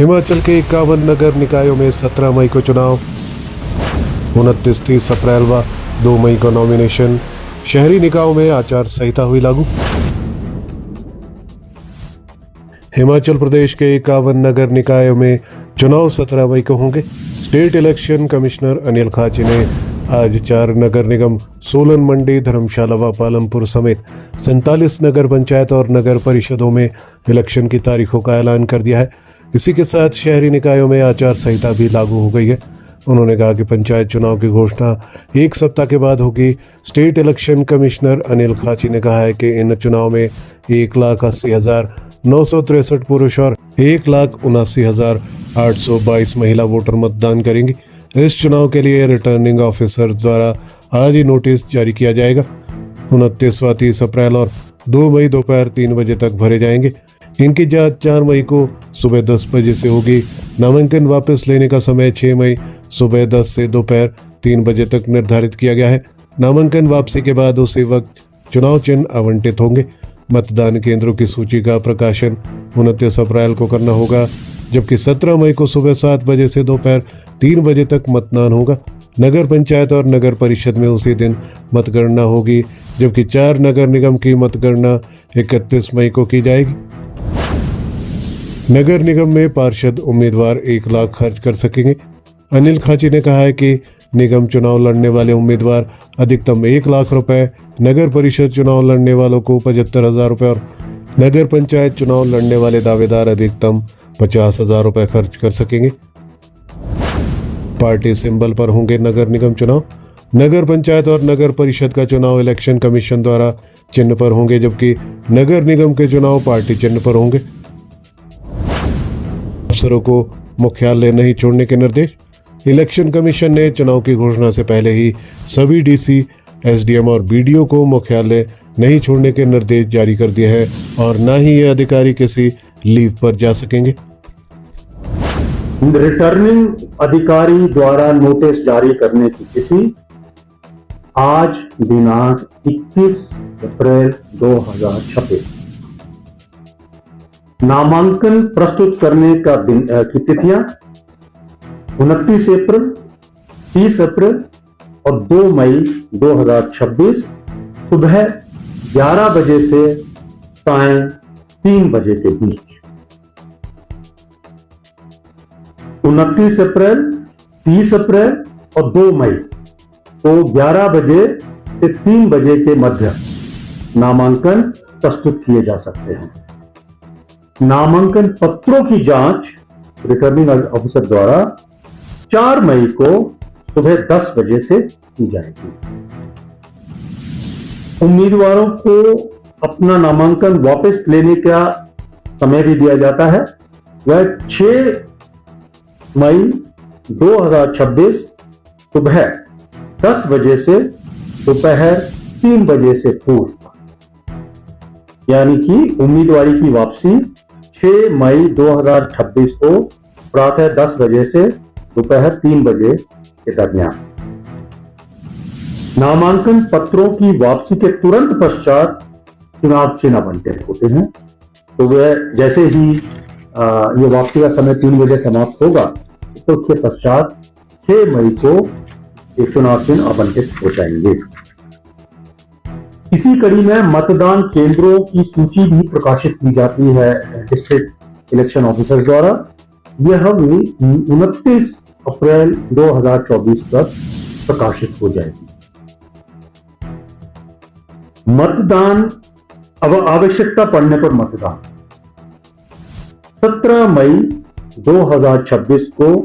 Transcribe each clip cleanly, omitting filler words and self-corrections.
हिमाचल के 51 नगर निकायों में 17 मई को चुनाव, 29-30 अप्रैल व 2 मई को नॉमिनेशन। शहरी निकायों में आचार संहिता हुई लागू। हिमाचल प्रदेश के 51 नगर निकायों में चुनाव 17 मई को होंगे। State election commissioner Anil Khachi ने आज 4 नगर निगम सोलन, मंडी, धर्मशाला व पालमपुर समेत 47 नगर पंचायत और नगर परिषदों में इलेक्शन की तारीखों का ऐलान कर दिया है। इसी के साथ शहरी निकायों में आचार संहिता भी लागू हो गई है। उन्होंने कहा कि पंचायत चुनाव की घोषणा 1 सप्ताह के बाद होगी। State election commissioner Anil Khachi ने कहा है कि इन चुनाव में 1,80,963 पुरुष और 1,79,822 महिला वोटर मतदान करेंगी। इस चुनाव के लिए रिटर्निंग ऑफिसर द्वारा आज ही नोटिस जारी किया जाएगा। 29 व 30 अप्रैल और 2 मई दोपहर 3 बजे तक भरे जाएंगे। इनकी जांच 4 मई को सुबह 10 बजे से होगी। नामांकन वापस लेने का समय 6 मई सुबह 10 से दोपहर 3 बजे तक निर्धारित किया गया है। नामांकन वापसी के बाद उसी वक्त चुनाव चिन्ह आवंटित होंगे। मतदान केंद्रों की सूची का प्रकाशन 29 अप्रैल को करना होगा, जबकि 17 मई को सुबह 7 बजे से दोपहर 3 बजे तक मतदान होगा। नगर पंचायत और नगर परिषद में उसी दिन मतगणना होगी, जबकि 4 नगर निगम की मतगणना 31 मई को की जाएगी। नगर निगम में पार्षद उम्मीदवार 1 लाख खर्च कर सकेंगे। अनिल खाची ने कहा है कि निगम चुनाव लड़ने वाले उम्मीदवार अधिकतम 1 लाख रुपए, नगर परिषद चुनाव लड़ने वालों को 75,000 रुपए और नगर पंचायत चुनाव लड़ने वाले दावेदार अधिकतम 50,000 रुपए खर्च कर सकेंगे। पार्टी सिंबल पर होंगे नगर निगम चुनाव। नगर पंचायत और नगर परिषद का चुनाव इलेक्शन कमीशन द्वारा चिन्ह पर होंगे, जबकि नगर निगम के चुनाव पार्टी चिन्ह पर होंगे। अफसरों को मुख्यालय नहीं छोड़ने के निर्देश। इलेक्शन कमीशन ने चुनाव की घोषणा से पहले ही सभी डीसी, एसडीएम और बीडीओ को मुख्यालय नहीं छोड़ने के निर्देश जारी कर दिए हैं और न ही ये अधिकारी किसी लीव पर जा सकेंगे। रिटर्निंग अधिकारी द्वारा नोटिस जारी करने की तिथि आज दिनांक 21 अप्रैल 2026। नामांकन प्रस्तुत करने का दिन की तिथियां 29 अप्रैल, 30 अप्रैल और 2 मई 2026 सुबह 11 बजे से सायं 3 बजे के बीच। 29 अप्रैल, 30 अप्रैल और 2 मई को 11 बजे से 3 बजे के मध्य नामांकन प्रस्तुत किए जा सकते हैं। नामांकन पत्रों की जांच रिटर्निंग ऑफिसर द्वारा 4 मई को सुबह 10 बजे से की जाएगी। उम्मीदवारों को अपना नामांकन वापस लेने का समय भी दिया जाता है। वह 6 मई 2026 सुबह 10 बजे से दोपहर 3 बजे से पूर्व, यानी कि उम्मीदवारी की वापसी 6 मई 2026 को प्रातः 10 बजे से दोपहर 3 बजे के दरमियान। नामांकन पत्रों की वापसी के तुरंत पश्चात चुनाव चिन्ह आवंटित होते हैं। तो वह जैसे ही ये वापसी का समय 3 बजे समाप्त होगा, तो उसके पश्चात 6 मई को ये चुनाव चिन्ह आवंटित हो जाएंगे। इसी कड़ी में मतदान केंद्रों की सूची भी प्रकाशित की जाती है डिस्ट्रिक्ट इलेक्शन ऑफिसर द्वारा। यह भी 29 अप्रैल 2024 तक प्रकाशित हो जाएगी। मतदान, अब आवश्यकता पड़ने पर मतदान 17 मई 2026 को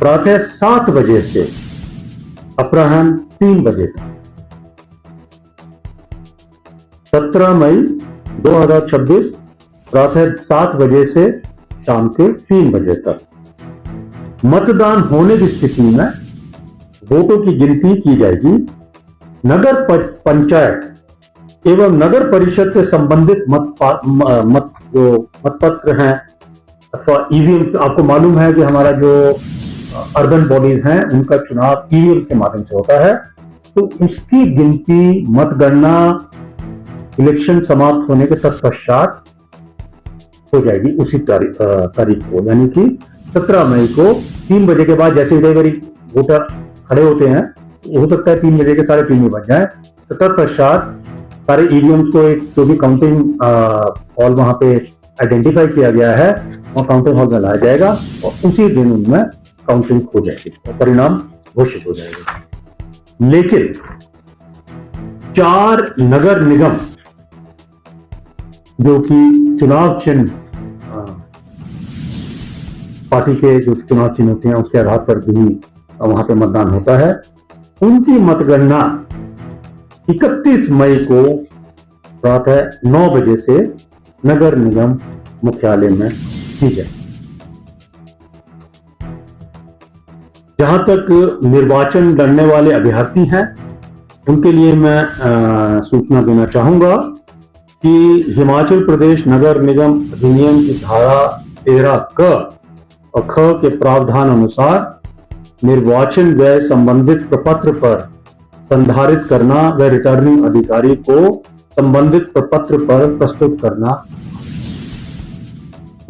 प्रातः 7 बजे से अपराह्न 3 बजे तक। 17 मई 2026 प्रातः 7 बजे से शाम के 3 बजे तक मतदान होने की स्थिति में वोटों की गिनती की जाएगी। नगर पंचायत एवं नगर परिषद से संबंधित मतपत्र हैं अथवा ईवीएम। आपको मालूम है कि हमारा जो अर्बन बॉडीज हैं उनका चुनाव ईवीएम के माध्यम से होता है, तो उसकी गिनती, मतगणना इलेक्शन समाप्त होने के तत्पश्चात हो जाएगी उसी तारीख को, यानी कि 17 मई को 3 बजे के बाद। जैसे कई बार वोटर खड़े होते हैं, हो सकता है 3 बजे के 3:30 बज जाए, तो तत्पश्चात सारे ईवीएम्स को एक जो भी काउंटिंग हॉल वहां पे आइडेंटिफाई किया गया है और काउंटिंग हॉल में लाया जाएगा और उसी दिन उनमें काउंटिंग हो जाएगी और परिणाम घोषित हो जाएगा। लेकिन 4 नगर निगम जो कि चुनाव चिन्ह पार्टी के जो चुनाव चिन्ह होते हैं उसके आधार पर भी वहां पे मतदान होता है, उनकी मतगणना 31 मई को प्रातः 9 बजे से नगर निगम मुख्यालय में की जाए। जहां तक निर्वाचन लड़ने वाले अभ्यर्थी हैं, उनके लिए मैं सूचना देना चाहूंगा कि हिमाचल प्रदेश नगर निगम अधिनियम की धारा 13 क और ख के प्रावधान अनुसार निर्वाचन व्यय संबंधित प्रपत्र पर संधारित करना व रिटर्निंग अधिकारी को संबंधित प्रपत्र पर प्रस्तुत करना।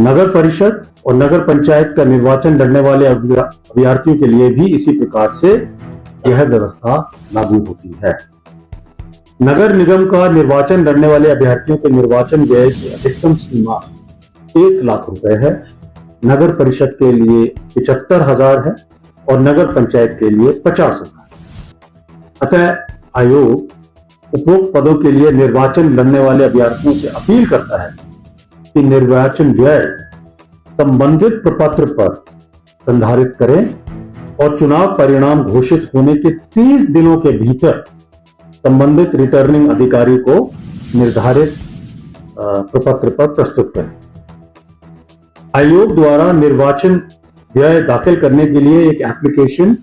नगर परिषद और नगर पंचायत का निर्वाचन लड़ने वाले अभ्यर्थियों के लिए भी इसी प्रकार से यह व्यवस्था लागू होती है। नगर निगम का निर्वाचन लड़ने वाले अभ्यर्थियों के निर्वाचन व्यय की अधिकतम सीमा 1 लाख रुपए है, नगर परिषद के लिए 75,000 है और नगर पंचायत के लिए 50,000। अतः आयोग उपरोक्त पदों के लिए निर्वाचन लड़ने वाले अभ्यर्थियों से अपील करता है कि निर्वाचन व्यय संबंधित प्रपत्र पर संधारित करें और चुनाव परिणाम घोषित होने के 30 दिनों के भीतर संबंधित रिटर्निंग अधिकारी को निर्धारित प्रपत्र पर प्रस्तुत करें। आयोग द्वारा निर्वाचन व्यय दाखिल करने के लिए एक application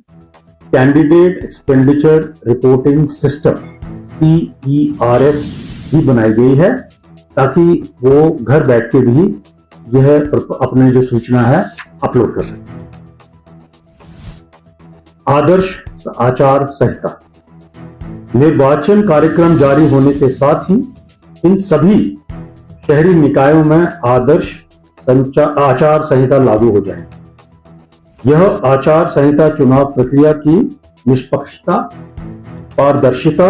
candidate expenditure reporting system CERS भी बनाई गई है, ताकि वो घर बैठ के भी यह अपने जो सूचना है अपलोड कर सके। आदर्श आचार संहिता। निर्वाचन कार्यक्रम जारी होने के साथ ही इन सभी शहरी निकायों में आदर्श आचार संहिता लागू हो जाए। यह आचार संहिता चुनाव प्रक्रिया की निष्पक्षता, पारदर्शिता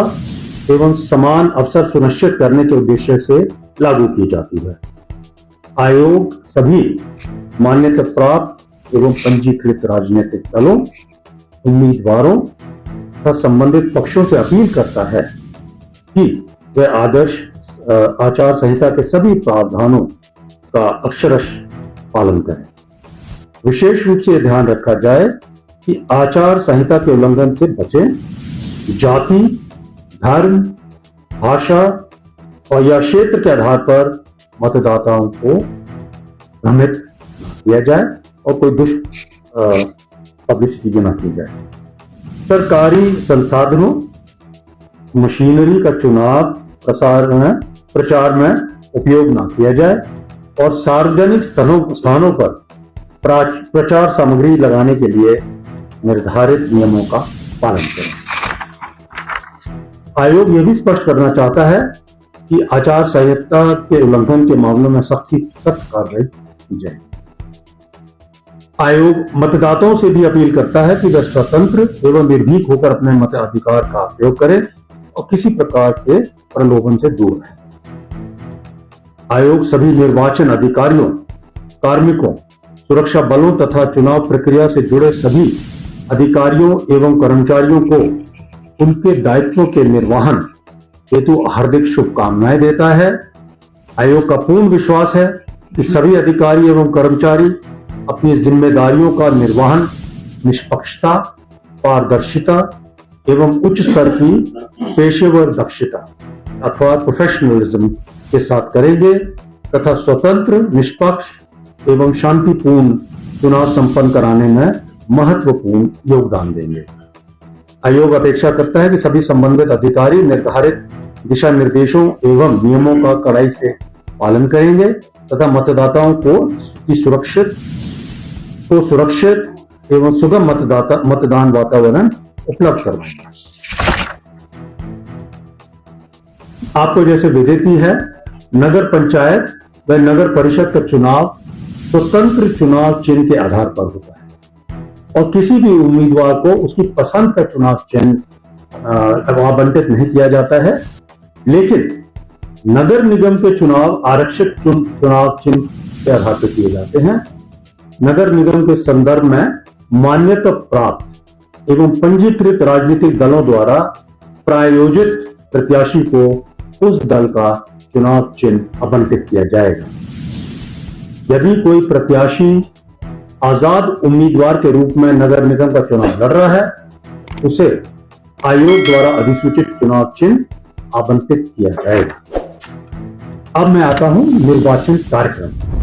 एवं समान अवसर सुनिश्चित करने के उद्देश्य से लागू की जाती है। आयोग सभी मान्यता प्राप्त एवं पंजीकृत राजनीतिक दलों, उम्मीदवारों तथा संबंधित पक्षों से अपील करता है कि वे आदर्श आचार संहिता के सभी प्रावधानों का अक्षरश पालन करें। विशेष रूप से ध्यान रखा जाए कि आचार संहिता के उल्लंघन से बचें। जाति, धर्म, भाषा और या क्षेत्र के आधार पर मतदाताओं को भ्रमित किया जाए और कोई पब्लिसिटी न की जाए। सरकारी संसाधनों, मशीनरी का चुनाव प्रचार में उपयोग न किया जाए और सार्वजनिक स्थानों पर प्रचार सामग्री लगाने के लिए निर्धारित नियमों का पालन करें। आयोग यह भी स्पष्ट करना चाहता है कि आचार संहिता के उल्लंघन के मामलों में सख्त कार्रवाई की जाए। आयोग मतदाताओं से भी अपील करता है कि वे स्वतंत्र एवं निर्भीक होकर अपने मताधिकार का प्रयोग करें और किसी प्रकार के प्रलोभन से दूर रहें। आयोग सभी निर्वाचन अधिकारियों, कार्मिकों, सुरक्षा बलों तथा चुनाव प्रक्रिया से जुड़े सभी अधिकारियों एवं कर्मचारियों को उनके दायित्वों के निर्वहन हेतु हार्दिक शुभकामनाएं देता है। आयोग का पूर्ण विश्वास है कि सभी अधिकारी एवं कर्मचारी अपनी जिम्मेदारियों का निर्वहन निष्पक्षता, पारदर्शिता एवं उच्च स्तर की पेशेवर दक्षता अथवा प्रोफेशनलिज्म के साथ करेंगे तथा स्वतंत्र, निष्पक्ष एवं शांतिपूर्ण चुनाव संपन्न कराने में महत्वपूर्ण योगदान देंगे। आयोग अपेक्षा करता है कि सभी संबंधित अधिकारी निर्धारित दिशा निर्देशों एवं नियमों का कड़ाई से पालन करेंगे तथा मतदाताओं को सुरक्षित एवं सुगम मतदान वातावरण उपलब्ध करवाएंगे। आपको जैसे विदित ही है, नगर पंचायत वह नगर परिषद का चुनाव स्वतंत्र चुनाव चिन्ह के आधार पर होता है और किसी भी उम्मीदवार को उसकी पसंद का चुनाव चिन्ह आवंटित नहीं किया जाता है। लेकिन नगर निगम के चुनाव आरक्षित चुनाव चिन्ह के आधार पर किए जाते हैं। नगर निगम के संदर्भ में मान्यता प्राप्त एवं पंजीकृत राजनीतिक दलों द्वारा प्रायोजित प्रत्याशी को उस दल का चुनाव चिन्ह आवंटित किया जाएगा। यदि कोई प्रत्याशी आजाद उम्मीदवार के रूप में नगर निगम का चुनाव लड़ रहा है, उसे आयोग द्वारा अधिसूचित चुनाव चिन्ह आवंटित किया जाएगा। अब मैं आता हूं निर्वाचन कार्यक्रम।